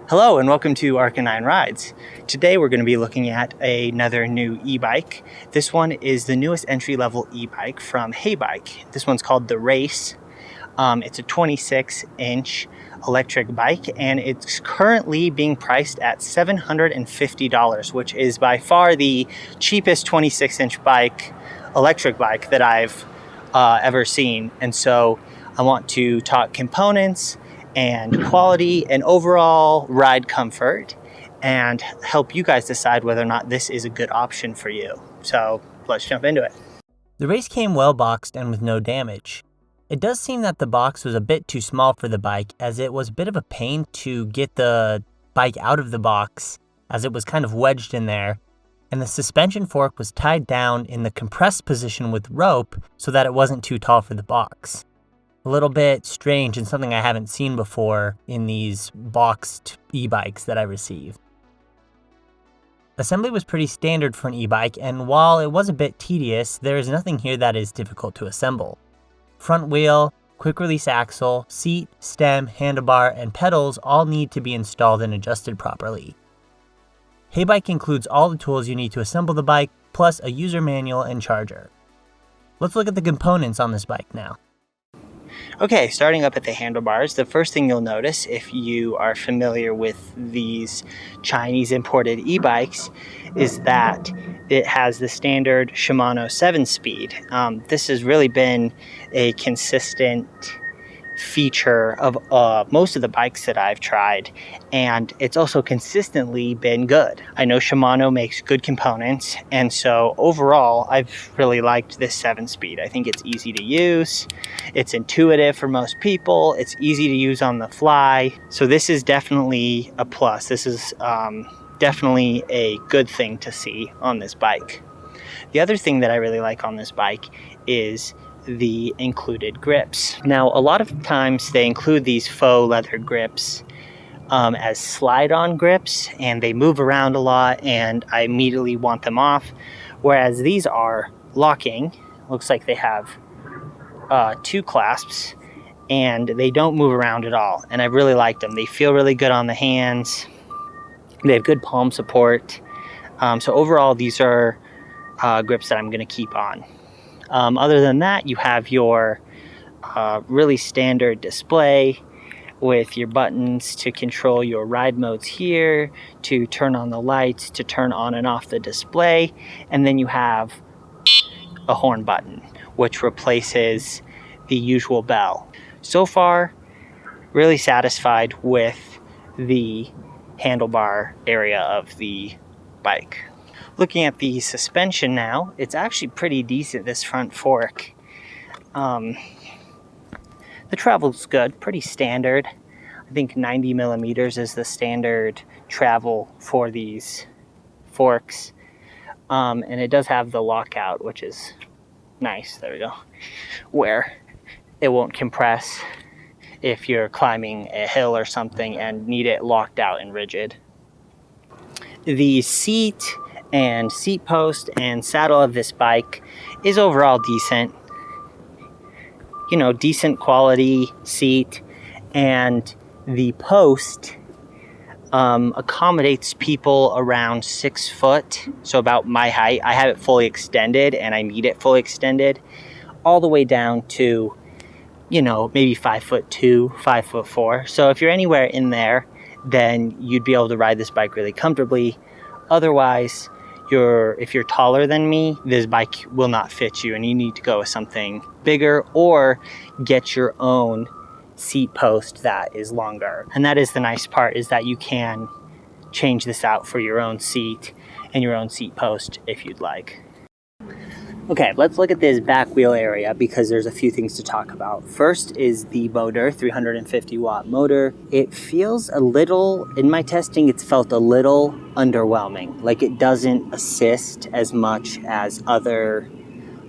Hello and welcome to Arcanine Rides. Today we're going to be looking at another new e-bike. This one is the newest entry-level e-bike from HeyBike. This one's called the Race. It's a 26-inch electric bike and it's currently being priced at $750, which is by far the cheapest 26-inch electric bike that I've ever seen. And so I want to talk components and quality and overall ride comfort and help you guys decide whether or not this is a good option for you. So let's jump into it. The Race came well boxed and with no damage. It does seem that the box was a bit too small for the bike, as it was a bit of a pain to get the bike out of the box as it was kind of wedged in there, and the suspension fork was tied down in the compressed position with rope so that it wasn't too tall for the box. A little bit strange and something I haven't seen before in these boxed e-bikes that I received. Assembly was pretty standard for an e-bike, and while it was a bit tedious, there is nothing here that is difficult to assemble. Front wheel, quick release axle, seat, stem, handlebar, and pedals all need to be installed and adjusted properly. HeyBike includes all the tools you need to assemble the bike, plus a user manual and charger. Let's look at the components on this bike now. Okay, starting up at the handlebars, the first thing you'll notice if you are familiar with these Chinese imported e-bikes is that it has the standard Shimano 7-speed. This has really been a consistent feature of most of the bikes that I've tried, and it's also consistently been good. I know Shimano makes good components, and so overall I've really liked this 7-speed. I think it's easy to use, it's intuitive for most people, it's easy to use on the fly, so this is definitely a plus. This is definitely a good thing to see on this bike. The other thing that I really like on this bike is the included grips. Now, a lot of times they include these faux leather grips as slide-on grips, and they move around a lot, and I immediately want them off, whereas these are locking. Looks like they have two clasps, and they don't move around at all, and I really like them. They feel really good on the hands. They have good palm support. So overall, these are grips that I'm going to keep on. Other than that, you have your really standard display with your buttons to control your ride modes here, to turn on the lights, to turn on and off the display, and then you have a horn button, which replaces the usual bell. So far, really satisfied with the handlebar area of the bike. Looking at the suspension now, it's actually pretty decent, this front fork. The travel's good, pretty standard. I think 90 millimeters is the standard travel for these forks. And it does have the lockout, which is nice, there we go, where it won't compress if you're climbing a hill or something and need it locked out and rigid. The seat and seat post and saddle of this bike is overall decent. You know, decent quality seat, and the post accommodates people around 6 foot, so about my height. I have it fully extended, and I need it fully extended all the way down to, you know, maybe 5'2", 5'4". So if you're anywhere in there, then you'd be able to ride this bike really comfortably. Otherwise, if you're taller than me, this bike will not fit you, and you need to go with something bigger or get your own seat post that is longer. And that is the nice part, is that you can change this out for your own seat and your own seat post if you'd like. Okay, let's look at this back wheel area because there's a few things to talk about. First is the motor, 350 watt motor. It feels a little, in my testing, it's felt a little underwhelming. Like it doesn't assist as much as other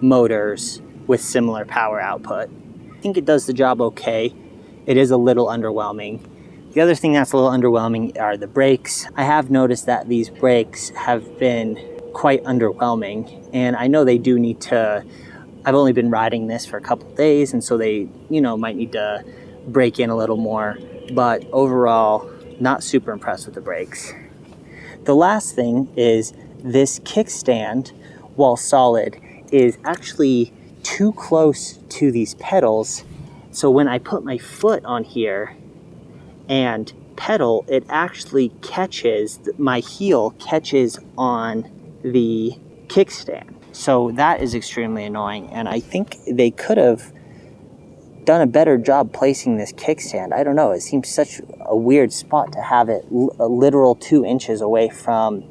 motors with similar power output. I think it does the job okay. It is a little underwhelming. The other thing that's a little underwhelming are the brakes. I have noticed that these brakes have been quite underwhelming, and I know they do need to. I've only been riding this for a couple days, and so they, you know, might need to break in a little more, but overall not super impressed with the brakes. The last thing is this kickstand, while solid, is actually too close to these pedals. So when I put my foot on here and pedal, it actually catches, my heel catches on the kickstand. So that is extremely annoying, and I think they could have done a better job placing this kickstand. I don't know, it seems such a weird spot to have it a literal 2 inches away from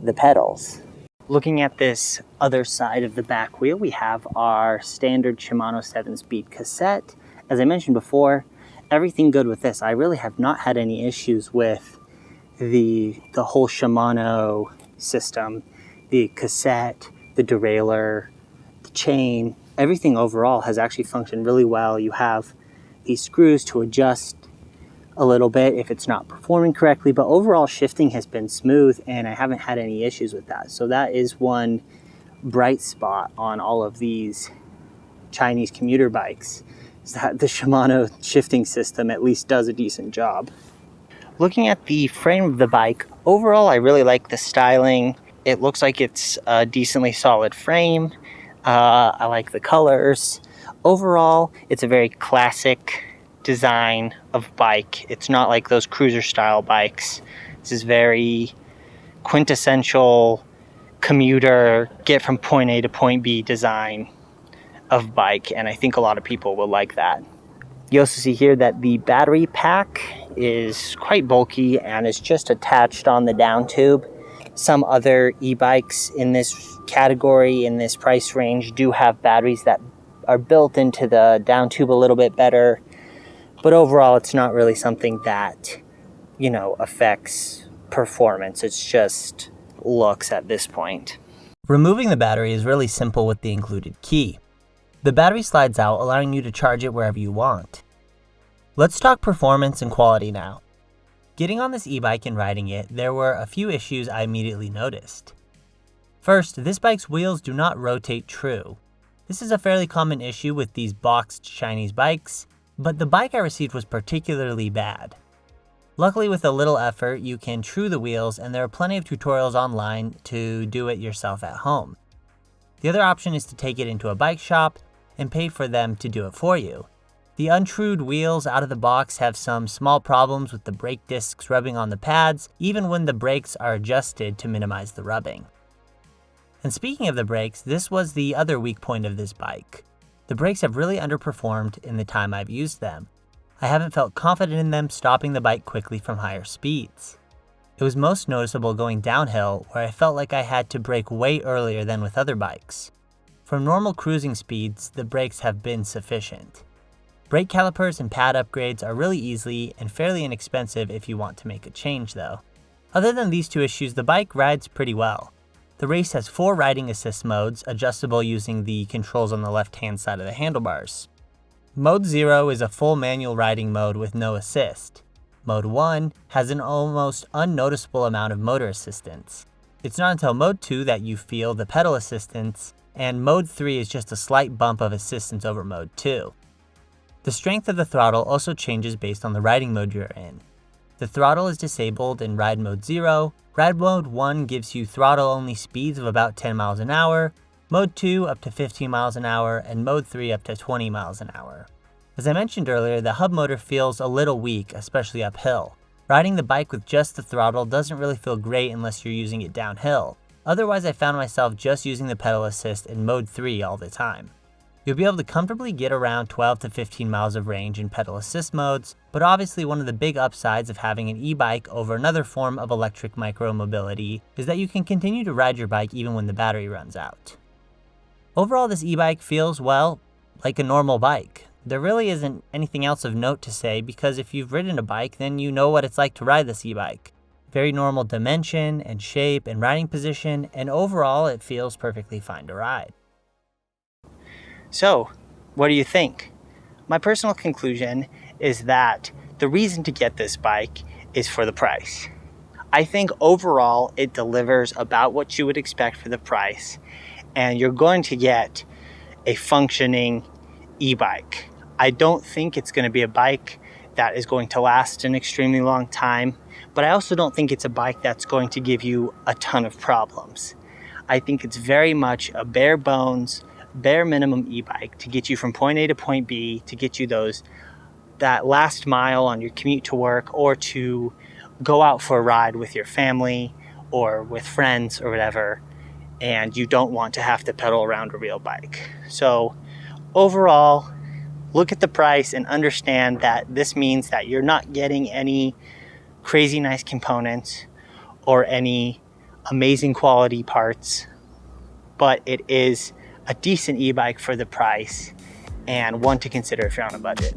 the pedals. Looking at this other side of the back wheel, we have our standard Shimano 7-speed cassette. As I mentioned before, everything good with this. I really have not had any issues with the whole Shimano system, the cassette, the derailleur, the chain. Everything overall has actually functioned really well. You have these screws to adjust a little bit if it's not performing correctly, but overall shifting has been smooth and I haven't had any issues with that. So that is one bright spot on all of these Chinese commuter bikes, is that the Shimano shifting system at least does a decent job. Looking at the frame of the bike, overall I really like the styling. It looks like it's a decently solid frame. I like the colors. Overall, it's a very classic design of bike. It's not like those cruiser style bikes. This is very quintessential commuter, get from point A to point B design of bike, and I think a lot of people will like that. You also see here that the battery pack is quite bulky and is just attached on the down tube. Some other e-bikes in this category, in this price range, do have batteries that are built into the down tube a little bit better. But overall, it's not really something that, affects performance. It's just looks at this point. Removing the battery is really simple with the included key. The battery slides out, allowing you to charge it wherever you want. Let's talk performance and quality now. Getting on this e-bike and riding it, there were a few issues I immediately noticed. First, this bike's wheels do not rotate true. This is a fairly common issue with these boxed Chinese bikes, but the bike I received was particularly bad. Luckily, with a little effort, you can true the wheels, and there are plenty of tutorials online to do it yourself at home. The other option is to take it into a bike shop and pay for them to do it for you. The untrued wheels out of the box have some small problems with the brake discs rubbing on the pads, even when the brakes are adjusted to minimize the rubbing. And speaking of the brakes, this was the other weak point of this bike. The brakes have really underperformed in the time I've used them. I haven't felt confident in them stopping the bike quickly from higher speeds. It was most noticeable going downhill, where I felt like I had to brake way earlier than with other bikes. From normal cruising speeds, the brakes have been sufficient. Brake calipers and pad upgrades are really easy and fairly inexpensive if you want to make a change though. Other than these two issues, the bike rides pretty well. The race has 4 riding assist modes, adjustable using the controls on the left-hand side of the handlebars. Mode 0 is a full manual riding mode with no assist. Mode 1 has an almost unnoticeable amount of motor assistance. It's not until Mode 2 that you feel the pedal assistance, and Mode 3 is just a slight bump of assistance over Mode 2. The strength of the throttle also changes based on the riding mode you're in. The throttle is disabled in Ride Mode 0, Ride Mode 1 gives you throttle-only speeds of about 10 miles an hour, Mode 2 up to 15 miles an hour, and Mode 3 up to 20 miles an hour. As I mentioned earlier, the hub motor feels a little weak, especially uphill. Riding the bike with just the throttle doesn't really feel great unless you're using it downhill. Otherwise, I found myself just using the pedal assist in Mode 3 all the time. You'll be able to comfortably get around 12 to 15 miles of range in pedal assist modes, but obviously one of the big upsides of having an e-bike over another form of electric micro-mobility is that you can continue to ride your bike even when the battery runs out. Overall, this e-bike feels, well, like a normal bike. There really isn't anything else of note to say because if you've ridden a bike, then you know what it's like to ride this e-bike. Very normal dimension and shape and riding position, and overall it feels perfectly fine to ride. So, what do you think? My personal conclusion is that the reason to get this bike is for the price. I think overall it delivers about what you would expect for the price, and you're going to get a functioning e-bike. I don't think it's going to be a bike that is going to last an extremely long time, but I also don't think it's a bike that's going to give you a ton of problems. I think it's very much a bare bones, bare minimum e-bike to get you from point A to point B, to get you that last mile on your commute to work, or to go out for a ride with your family or with friends or whatever, and you don't want to have to pedal around a real bike. So overall, look at the price and understand that this means that you're not getting any crazy nice components or any amazing quality parts, but it is a decent e-bike for the price, and one to consider if you're on a budget.